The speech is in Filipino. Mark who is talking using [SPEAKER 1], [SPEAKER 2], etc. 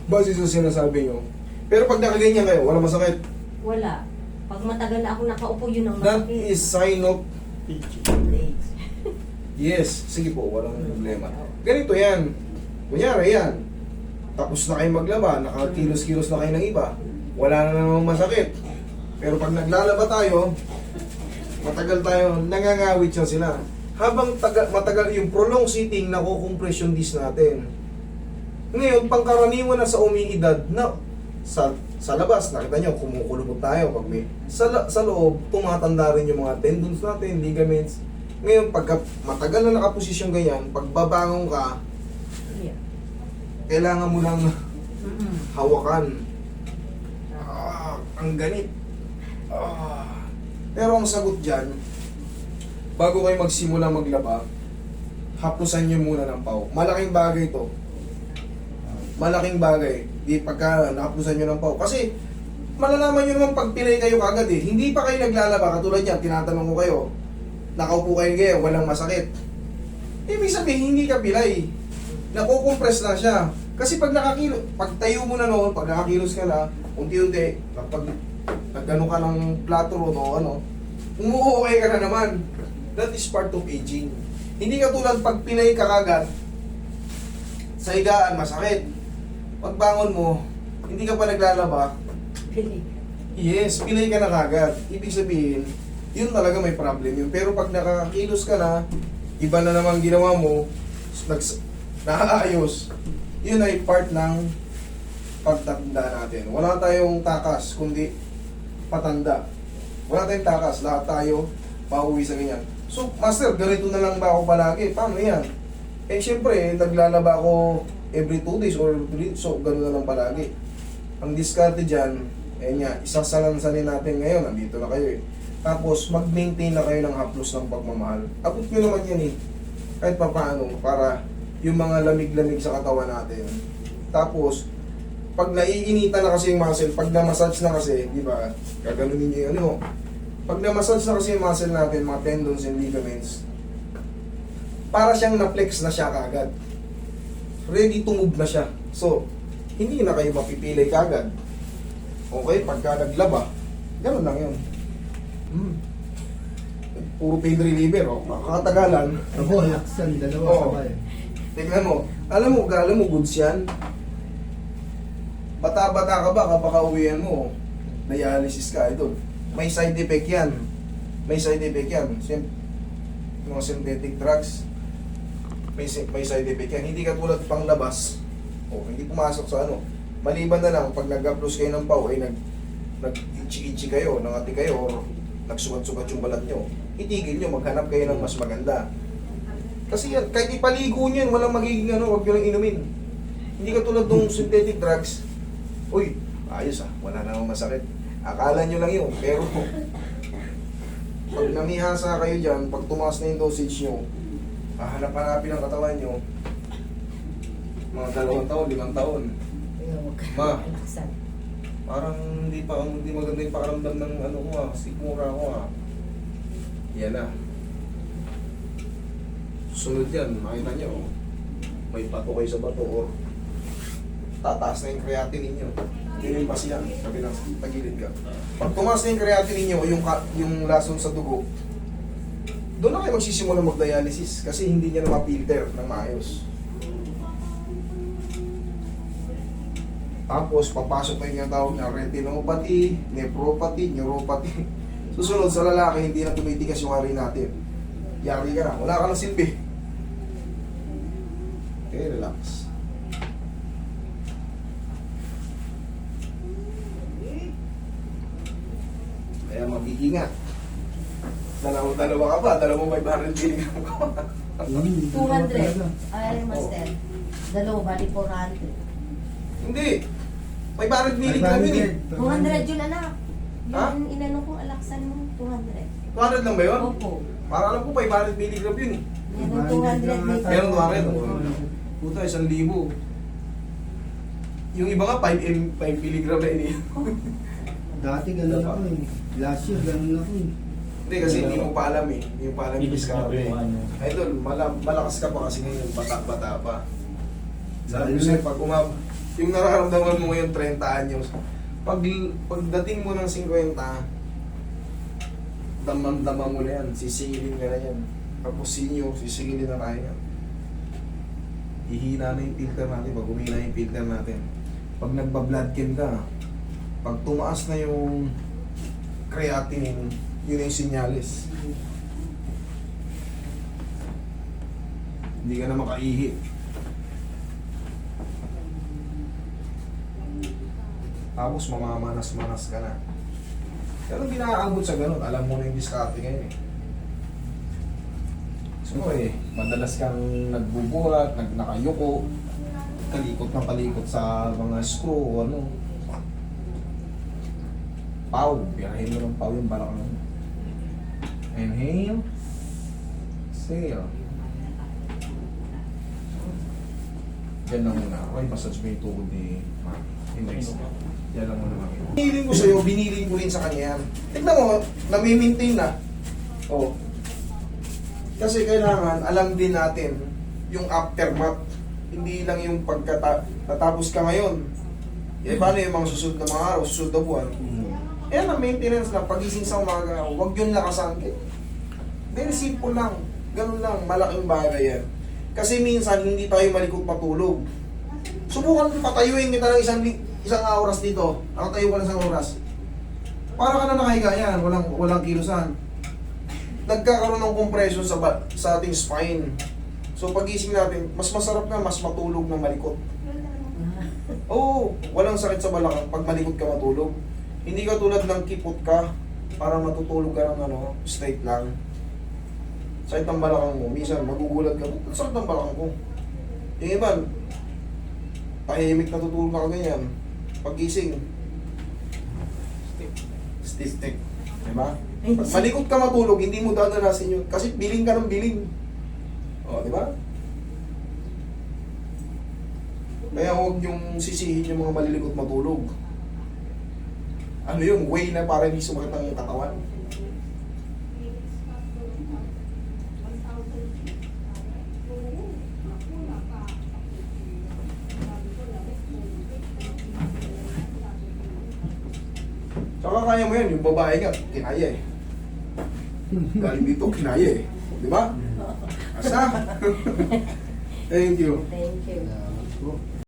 [SPEAKER 1] Base sa sinasabi nyo. Pero pag nakaganyan kayo, wala masakit.
[SPEAKER 2] Wala. Pag matagal na ako nakaupo, yun ang
[SPEAKER 1] That
[SPEAKER 2] masakit.
[SPEAKER 1] is sign of...
[SPEAKER 2] Age.
[SPEAKER 1] Yes, sige po, walang problema. Ganito yan. Kunyari yan. Tapos na kayo maglaba, nakakilos-kilos na kayo ng iba. Wala na namang masakit. Pero pag naglalaba tayo, matagal tayo, nangangawit siya sila. Habang matagal yung prolonged sitting, nakukompress yung disc natin. Ngayon, pangkaraniwan na sa umiidad na sa labas, nakita nyo, kumukulubot tayo. Pag may, sa loob, tumatanda rin yung mga tendons natin, ligaments. Ngayon, pagka matagal na nakaposisyon ganyan, pag babangon ka,
[SPEAKER 2] Yeah.
[SPEAKER 1] kailangan mo lang
[SPEAKER 2] Mm-mm.
[SPEAKER 1] hawakan. Ang ganit. Pero ang sagot dyan, bago kayo magsimula maglaba, hapusan nyo muna ng pau. Malaking bagay to. Malaking bagay. Di pagka nakapusan nyo ng pau. Kasi, malalaman nyo naman pag pilay kayo kagad eh. Hindi pa kayo naglalaba. Katulad yan, tinatanong ko kayo. Nakaupo kayo ngayon, walang masakit. Ibig sabihin, hindi ka pilay. Nakukompress na siya. Kasi pag pag tayo mo na noon, pag nakakilos ka na, unti-unti, kapag nagano ka ng plato o ano, umuukay ka na naman. That is part of aging. Hindi ka tulad pag pinay ka kagad, sa higaan masakit. Pagbangon mo, hindi ka pa naglalaba,
[SPEAKER 2] Pili.
[SPEAKER 1] yes, pinay ka na kagad. Ibig sabihin, yun talaga may problem yun. Pero pag nakakilos ka na, iba na naman ginawa mo, nakaayos, yun ay part ng pagtanda natin. Wala tayong takas, kundi patanda. Wala tayong takas, lahat tayo pauwi sa ganyan. So, master, ganito na lang ba ako palagi? Paano yan? Eh, syempre, naglalaba ako every 2 days or 3, so gano'n na lang palagi. Ang diskarte dyan, eh nga, isasalansanin natin ngayon, nandito na kayo eh. Tapos, mag-maintain na kayo ng haplos ng pagmamahal. Abot nyo naman yan eh. Kahit pa paano, para yung mga lamig-lamig sa katawan natin. Tapos, pag naiinitan na kasi yung muscle, pag na-massage na kasi, di ba, gaganunin nyo yung ano, pag na-massage na kasi yung muscle natin, mga tendons and ligaments, para siyang na-flex na siya kagad. Ready to move na siya. So, hindi na kayo mapipilay kagad. Okay, pagka naglaba, ganun lang yun. Puro pain reliever, oh. Kakatagalan.
[SPEAKER 3] Ako, laksan, dalawa
[SPEAKER 1] Oo.
[SPEAKER 3] sabay.
[SPEAKER 1] Tingnan mo, alam mo goods yan. Bata-bata ka ba kapag kauwihan mo, dialysis ka, idol. May side effect yan. May side effect yan. Mga synthetic drugs, may side effect yan. Hindi ka tulad pang labas, o hindi pumasok sa ano. Maliban na lang, pag nag-upload kayo ng pau, ay nag-itchy-itchy kayo, nangati kayo, or nagsugat-sugat yung balat nyo, itigil nyo, maghanap kayo ng mas maganda. Kasi yan, kahit ipaligo nyo yan, walang magiging ano, huwag nyo lang inumin. Hindi ka tulad ng synthetic drugs, uy, ayos wala na akong masakit. Akala nyo lang yun, pero pag namihasa kayo dyan, pag tumaas na yung dosage nyo, hahanap-hanapin ang katawan nyo, mga 2 taon, 5 taon.
[SPEAKER 2] Kaya huwag ka
[SPEAKER 1] Ma.
[SPEAKER 2] alaksan.
[SPEAKER 1] Parang hindi maganda yung pakaramdam ng ano ko sikmura ko Yan na. Sunod yan, makita nyo, may bato kayo sa bato or tataas na yung creatinine ninyo. Dinimpas yan, sabi ng tagilid ka. Pag tumaas na yung creatinine ninyo, yung lason sa dugo, doon na kayo magsisimula mag-dialysis kasi hindi niya na ma-filter ng maayos. Tapos, papasok na yung tawag na retinopathy, nephropathy, neuropathy. Susunod sa lalaki, hindi na tumitigas yung hari natin. Yari ka na, wala ka ng silbi. Okay, relax. Kaya mag-iingat. Dalawa ka pa, dalawang may barrel feeling ako.
[SPEAKER 2] 200. Ay, master. Dalawa, bali 400.
[SPEAKER 1] Hindi. May barrel feeling kami eh.
[SPEAKER 2] 200 yun, anak.
[SPEAKER 1] Ha?
[SPEAKER 2] Yung inano ko, alaksan mo, 200.
[SPEAKER 1] 200 lang ba yun?
[SPEAKER 2] Opo.
[SPEAKER 1] Para alam ko, 500 milligram yun eh.
[SPEAKER 2] Yan ang 200 may
[SPEAKER 1] Meron 200. Puta, 1,000. Yung iba nga, 5 milligram na yun eh.
[SPEAKER 3] Dati ganun ako eh. Last year ganun ako eh.
[SPEAKER 1] Hindi kasi hindi mo pa alam eh. Hindi mo pa alam yung diskarte. Idol, malakas ka pa kasi ngayon, bata-bata pa. Sabi ko sa'yo, yung nararamdaman mo ngayon 30 anyos, pagdating mo ng 50, damang-dama mo na yan, sisingilin ka na yan. Tapos senior, sisingilin na tayo yan. Ihina na yung filter natin, pag humina yung filter natin. Pag nagba-blood chem ka, pag tumaas na yung creatinine, yun yung sinyalis. Hindi ka na makaihi. Tapos mamamanas-manas ka na. Pero hindi nakakabot sa ganun. Alam mo na yung diskarte ngayon eh. So madalas kang nagbubuhat, nakayuko, kalikot ng kalikot sa mga screw, ano. Pau, birahin mo ng pau yung balakang mo. Inhale. Exhale. Yan lang muna. Okay, massage mo yung tuhod ni Index. Yan lang muna mami. Biniling ko sa'yo, biniling ko rin sa kanya yan. Tignan mo, nami-maintain na. Oh. Kasi kailangan, alam din natin yung aftermath. Hindi lang yung pagkatapos ka ngayon. Eh, paano yung mga susunod na mga araw, susunod na buwan? Yan ang maintenance lang. Pagising sa umaga, huwag yun lakasan. Very simple lang. Ganun lang, malaking bagay yan. Kasi minsan, hindi tayo malikot matulog. Subukan patayuin kita ng isang oras dito. Nakatayo ka ng isang oras. Para ka na nakahiga yan, walang kilusan. Nagkakaroon ng compression sa ating spine. So pagising natin, mas masarap na, mas matulog na malikot. Oo, walang sakit sa balakang pag malikot ka matulog. Hindi ka tulad ng kipot ka, para matutulog ka ng straight lang. Sakit ng balakang mo, minsan magugulat ka, sakit ng balakang ko. Yung iba, tahimik na tutulog ka ganyan. Pagising, stiff. Diba? Pag malikot ka matulog, hindi mo dadanasin yun. Kasi biling ka ng biling. O, diba? Kaya huwag yung sisihin yung mga malilikot matulog. Ano yun? Way na para hindi sumakit ang iyong katawan. Saka kaya mo yan, yung babae nga, kinaya eh. Galing dito, kinaya eh. Di ba? Asa? Thank you.
[SPEAKER 2] Thank you.
[SPEAKER 3] Salamat po.